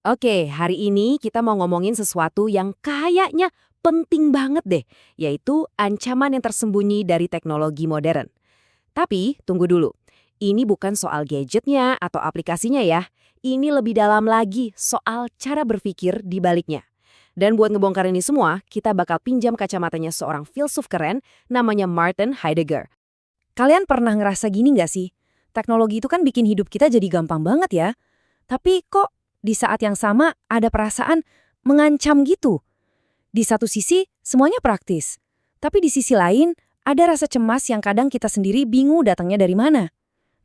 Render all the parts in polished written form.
Oke, hari ini kita mau ngomongin sesuatu yang kayaknya penting banget deh, yaitu ancaman yang tersembunyi dari teknologi modern. Tapi, tunggu dulu. Ini bukan soal gadgetnya atau aplikasinya ya. Ini lebih dalam lagi soal cara berpikir di baliknya. Dan buat ngebongkar ini semua, kita bakal pinjam kacamatanya seorang filsuf keren namanya Martin Heidegger. Kalian pernah ngerasa gini nggak sih? Teknologi itu kan bikin hidup kita jadi gampang banget ya. Tapi kok di saat yang sama ada perasaan mengancam gitu? Di satu sisi semuanya praktis. Tapi di sisi lain ada rasa cemas yang kadang kita sendiri bingung datangnya dari mana.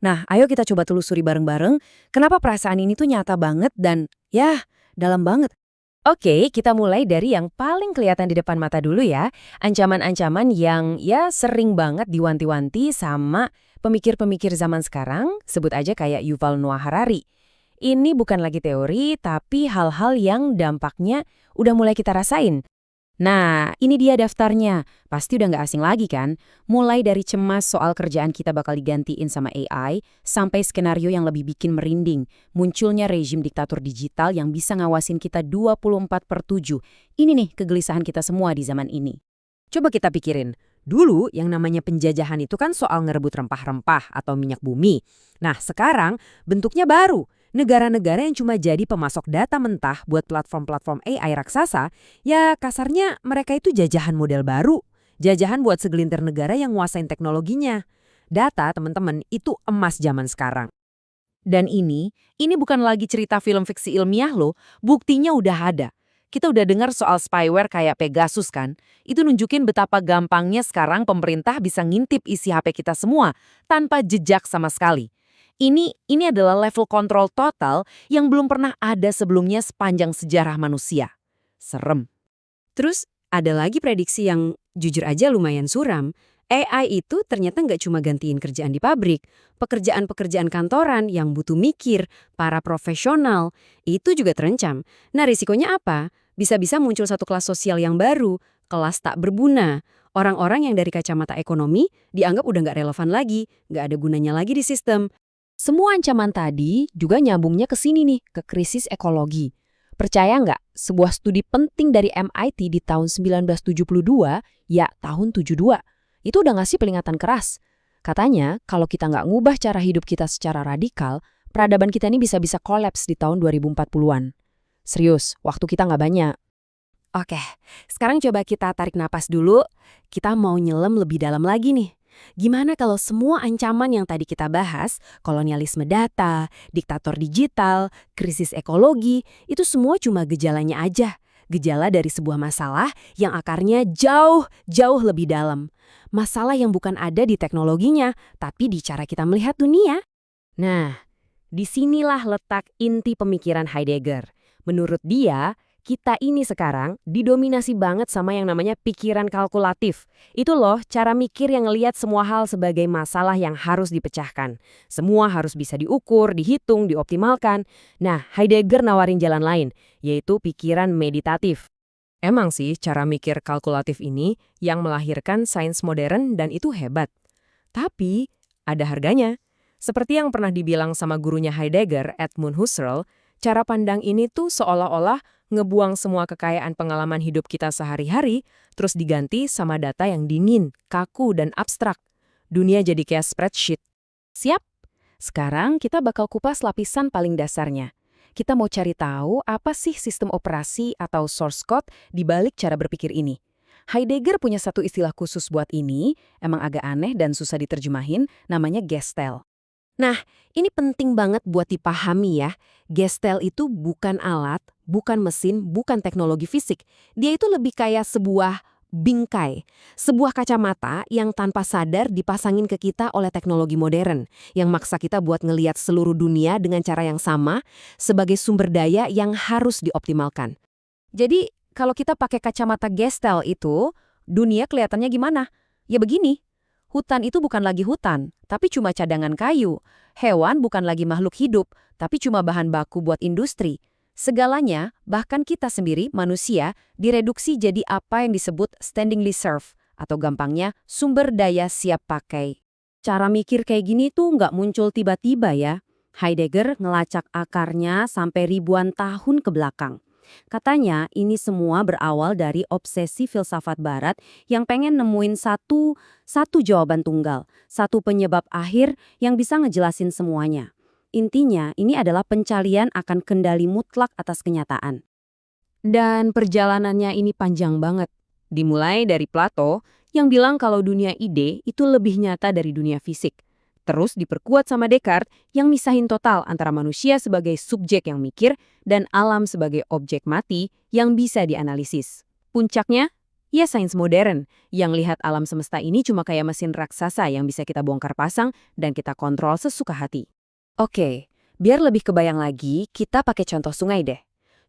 Nah, ayo kita coba telusuri bareng-bareng kenapa perasaan ini tuh nyata banget dan ya, dalam banget. Oke, kita mulai dari yang paling kelihatan di depan mata dulu ya. Ancaman-ancaman yang ya sering banget diwanti-wanti sama pemikir-pemikir zaman sekarang, sebut aja kayak Yuval Noah Harari. Ini bukan lagi teori, tapi hal-hal yang dampaknya udah mulai kita rasain. Nah, ini dia daftarnya. Pasti udah nggak asing lagi kan? Mulai dari cemas soal kerjaan kita bakal digantiin sama AI, sampai skenario yang lebih bikin merinding. Munculnya rezim diktator digital yang bisa ngawasin kita 24/7. Ini nih kegelisahan kita semua di zaman ini. Coba kita pikirin. Dulu yang namanya penjajahan itu kan soal ngerebut rempah-rempah atau minyak bumi. Nah, sekarang bentuknya baru. Negara-negara yang cuma jadi pemasok data mentah buat platform-platform AI raksasa, ya kasarnya mereka itu jajahan model baru. Jajahan buat segelintir negara yang nguasain teknologinya. Data, teman-teman, itu emas zaman sekarang. Dan ini bukan lagi cerita film fiksi ilmiah loh, buktinya udah ada. Kita udah dengar soal spyware kayak Pegasus kan? Itu nunjukin betapa gampangnya sekarang pemerintah bisa ngintip isi HP kita semua tanpa jejak sama sekali. Ini adalah level kontrol total yang belum pernah ada sebelumnya sepanjang sejarah manusia. Serem. Terus ada lagi prediksi yang jujur aja lumayan suram. AI itu ternyata nggak cuma gantiin kerjaan di pabrik. Pekerjaan-pekerjaan kantoran yang butuh mikir, para profesional, itu juga terancam. Nah risikonya apa? Bisa-bisa muncul satu kelas sosial yang baru, kelas tak berguna. Orang-orang yang dari kacamata ekonomi dianggap udah nggak relevan lagi, nggak ada gunanya lagi di sistem. Semua ancaman tadi juga nyambungnya ke sini nih, ke krisis ekologi. Percaya nggak, sebuah studi penting dari MIT di tahun 1972, ya tahun 72, itu udah ngasih peringatan keras. Katanya, kalau kita nggak ngubah cara hidup kita secara radikal, peradaban kita ini bisa-bisa kolaps di tahun 2040-an. Serius, waktu kita nggak banyak. Oke, sekarang coba kita tarik napas dulu. Kita mau nyelam lebih dalam lagi nih. Gimana kalau semua ancaman yang tadi kita bahas, kolonialisme data, diktator digital, krisis ekologi, itu semua cuma gejalanya aja. Gejala dari sebuah masalah yang akarnya jauh lebih dalam. Masalah yang bukan ada di teknologinya, tapi di cara kita melihat dunia. Nah, disinilah letak inti pemikiran Heidegger. Menurut dia, kita ini sekarang didominasi banget sama yang namanya pikiran kalkulatif. Itu loh cara mikir yang ngelihat semua hal sebagai masalah yang harus dipecahkan. Semua harus bisa diukur, dihitung, dioptimalkan. Nah, Heidegger nawarin jalan lain, yaitu pikiran meditatif. Emang sih cara mikir kalkulatif ini yang melahirkan sains modern dan itu hebat. Tapi ada harganya. Seperti yang pernah dibilang sama gurunya Heidegger, Edmund Husserl, cara pandang ini tuh seolah-olah ngebuang semua kekayaan pengalaman hidup kita sehari-hari, terus diganti sama data yang dingin, kaku, dan abstrak. Dunia jadi kayak spreadsheet. Siap? Sekarang kita bakal kupas lapisan paling dasarnya. Kita mau cari tahu apa sih sistem operasi atau source code di balik cara berpikir ini. Heidegger punya satu istilah khusus buat ini, emang agak aneh dan susah diterjemahin, namanya Gestell. Nah, ini penting banget buat dipahami ya. Gestell itu bukan alat, bukan mesin, bukan teknologi fisik. Dia itu lebih kayak sebuah bingkai. Sebuah kacamata yang tanpa sadar dipasangin ke kita oleh teknologi modern. Yang maksa kita buat ngelihat seluruh dunia dengan cara yang sama sebagai sumber daya yang harus dioptimalkan. Jadi, kalau kita pakai kacamata Gestell itu, dunia kelihatannya gimana? Ya begini. Hutan itu bukan lagi hutan, tapi cuma cadangan kayu. Hewan bukan lagi makhluk hidup, tapi cuma bahan baku buat industri. Segalanya, bahkan kita sendiri, manusia, direduksi jadi apa yang disebut standing reserve, atau gampangnya sumber daya siap pakai. Cara mikir kayak gini tuh nggak muncul tiba-tiba ya. Heidegger ngelacak akarnya sampai ribuan tahun ke belakang. Katanya ini semua berawal dari obsesi filsafat barat yang pengen nemuin satu jawaban tunggal, satu penyebab akhir yang bisa ngejelasin semuanya. Intinya, ini adalah pencarian akan kendali mutlak atas kenyataan. Dan perjalanannya ini panjang banget. Dimulai dari Plato yang bilang kalau dunia ide itu lebih nyata dari dunia fisik. Terus diperkuat sama Descartes yang misahin total antara manusia sebagai subjek yang mikir dan alam sebagai objek mati yang bisa dianalisis. Puncaknya, ya sains modern yang lihat alam semesta ini cuma kayak mesin raksasa yang bisa kita bongkar pasang dan kita kontrol sesuka hati. Oke, biar lebih kebayang lagi, kita pakai contoh sungai deh.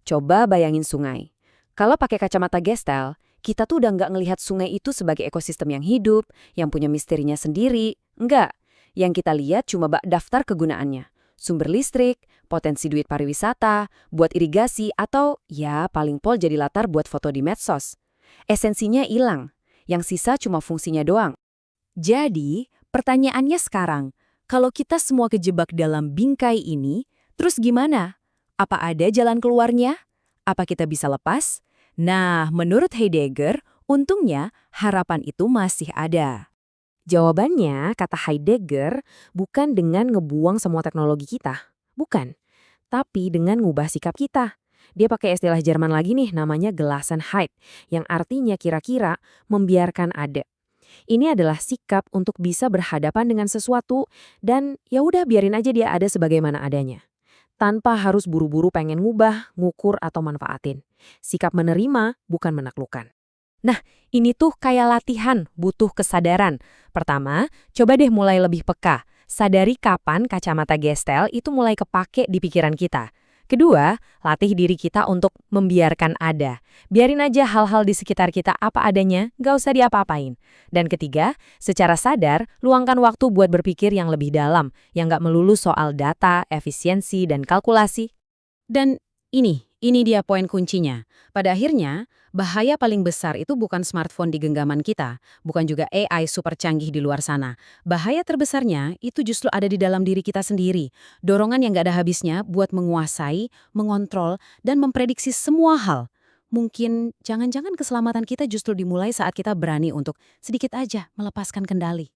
Coba bayangin sungai. Kalau pakai kacamata Gestalt, kita tuh udah nggak ngelihat sungai itu sebagai ekosistem yang hidup, yang punya misterinya sendiri. Enggak. Yang kita lihat cuma daftar kegunaannya. Sumber listrik, potensi duit pariwisata, buat irigasi, atau ya paling pol jadi latar buat foto di medsos. Esensinya hilang. Yang sisa cuma fungsinya doang. Jadi, pertanyaannya sekarang, kalau kita semua kejebak dalam bingkai ini, terus gimana? Apa ada jalan keluarnya? Apa kita bisa lepas? Nah, menurut Heidegger, untungnya harapan itu masih ada. Jawabannya, kata Heidegger, bukan dengan ngebuang semua teknologi kita. Bukan. Tapi dengan ngubah sikap kita. Dia pakai istilah Jerman lagi nih, namanya Gelassenheit, yang artinya kira-kira membiarkan ada. Ini adalah sikap untuk bisa berhadapan dengan sesuatu dan ya udah biarin aja dia ada sebagaimana adanya. Tanpa harus buru-buru pengen ngubah, ngukur, atau manfaatin. Sikap menerima, bukan menaklukkan. Nah, ini tuh kayak latihan, butuh kesadaran. Pertama, coba deh mulai lebih peka. Sadari kapan kacamata Gestalt itu mulai kepake di pikiran kita. Kedua, latih diri kita untuk membiarkan ada. Biarin aja hal-hal di sekitar kita apa adanya, gak usah diapa-apain. Dan ketiga, secara sadar, luangkan waktu buat berpikir yang lebih dalam, yang gak melulu soal data, efisiensi, dan kalkulasi. Dan ini dia poin kuncinya. Pada akhirnya, bahaya paling besar itu bukan smartphone di genggaman kita, bukan juga AI super canggih di luar sana. Bahaya terbesarnya itu justru ada di dalam diri kita sendiri. Dorongan yang gak ada habisnya buat menguasai, mengontrol, dan memprediksi semua hal. Mungkin jangan-jangan keselamatan kita justru dimulai saat kita berani untuk sedikit aja melepaskan kendali.